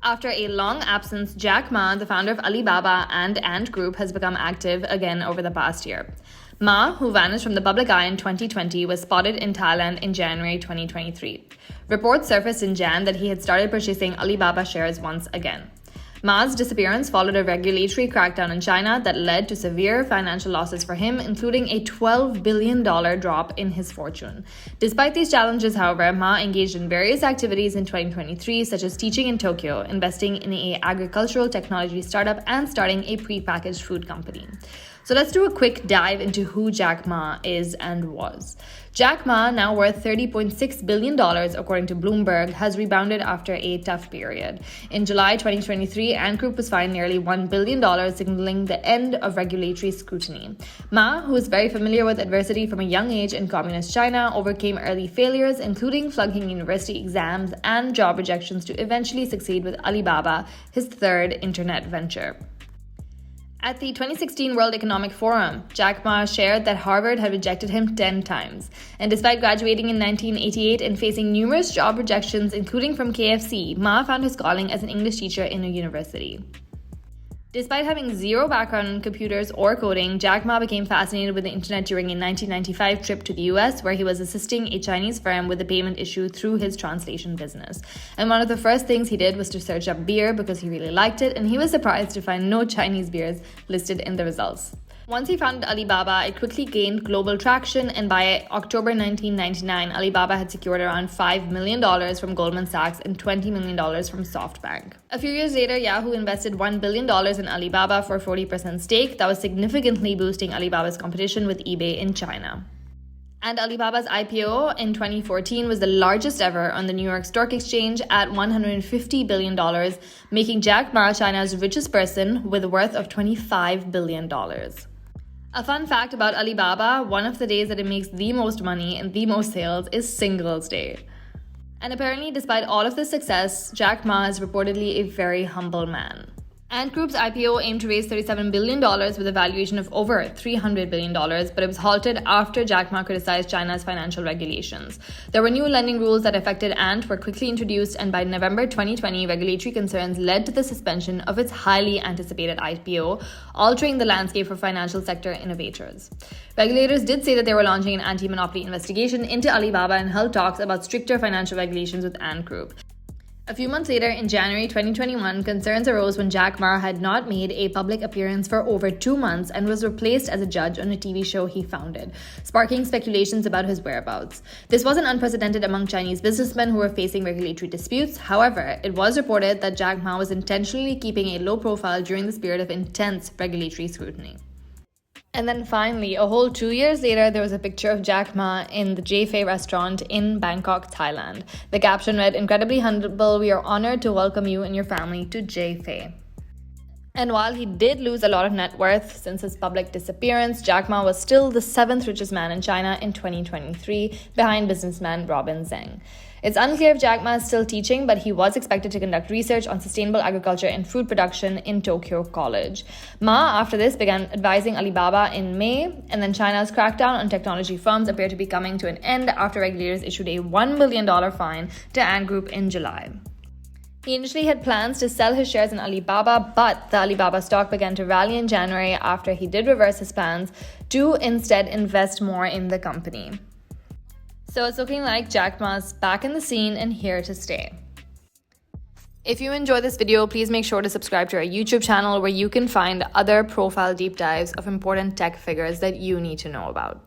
After a long absence, Jack Ma, the founder of Alibaba and Ant Group, has become active again over the past year. Ma, who vanished from the public eye in 2020, was spotted in Thailand in January 2023. Reports surfaced in Jan that he had started purchasing Alibaba shares once again. Ma's disappearance followed a regulatory crackdown in China that led to severe financial losses for him, including a $12 billion drop in his fortune. Despite these challenges, however, Ma engaged in various activities in 2023, such as teaching in Tokyo, investing in an agricultural technology startup, and starting a prepackaged food company. So let's do a quick dive into who Jack Ma is and was. Jack Ma, now worth $30.6 billion according to Bloomberg, has rebounded after a tough period. In July 2023, Ant Group was fined nearly $1 billion, signaling the end of regulatory scrutiny. Ma, who is very familiar with adversity from a young age in communist China, overcame early failures, including flunking university exams and job rejections, to eventually succeed with Alibaba, his third internet venture. At the 2016 World Economic Forum, Jack Ma shared that Harvard had rejected him 10 times. And despite graduating in 1988 and facing numerous job rejections, including from KFC, Ma found his calling as an English teacher in a university. Despite having zero background in computers or coding, Jack Ma became fascinated with the internet during a 1995 trip to the US, where he was assisting a Chinese firm with a payment issue through his translation business. And one of the first things he did was to search up beer because he really liked it, and he was surprised to find no Chinese beers listed in the results. Once he founded Alibaba, it quickly gained global traction, and by October 1999, Alibaba had secured around $5 million from Goldman Sachs and $20 million from SoftBank. A few years later, Yahoo invested $1 billion in Alibaba for a 40% stake that was significantly boosting Alibaba's competition with eBay in China. And Alibaba's IPO in 2014 was the largest ever on the New York Stock Exchange at $150 billion, making Jack Ma China's richest person with a worth of $25 billion. A fun fact about Alibaba, one of the days that it makes the most money and the most sales is Singles Day. And apparently, despite all of this success, Jack Ma is reportedly a very humble man. Ant Group's IPO aimed to raise $37 billion with a valuation of over $300 billion, but it was halted after Jack Ma criticized China's financial regulations. There were new lending rules that affected Ant were quickly introduced, and by November 2020, regulatory concerns led to the suspension of its highly anticipated IPO, altering the landscape for financial sector innovators. Regulators did say that they were launching an anti-monopoly investigation into Alibaba and held talks about stricter financial regulations with Ant Group. A few months later, in January 2021, concerns arose when Jack Ma had not made a public appearance for over 2 months and was replaced as a judge on a TV show he founded, sparking speculations about his whereabouts. This wasn't unprecedented among Chinese businessmen who were facing regulatory disputes. However, it was reported that Jack Ma was intentionally keeping a low profile during this period of intense regulatory scrutiny. And then finally, a whole 2 years later, there was a picture of Jack Ma in the J-Fei restaurant in Bangkok, Thailand. The caption read, "Incredibly humble, we are honored to welcome you and your family to J-Fei." And while he did lose a lot of net worth since his public disappearance, Jack Ma was still the 7th richest man in China in 2023, behind businessman Robin Zeng. It's unclear if Jack Ma is still teaching, but he was expected to conduct research on sustainable agriculture and food production in Tokyo College. Ma, after this, began advising Alibaba in May, and then China's crackdown on technology firms appeared to be coming to an end after regulators issued a $1 billion fine to Ant Group in July. He initially had plans to sell his shares in Alibaba, but the Alibaba stock began to rally in January after he did reverse his plans to instead invest more in the company. So it's looking like Jack Ma's back in the scene and here to stay. If you enjoy this video, please make sure to subscribe to our YouTube channel where you can find other profile deep dives of important tech figures that you need to know about.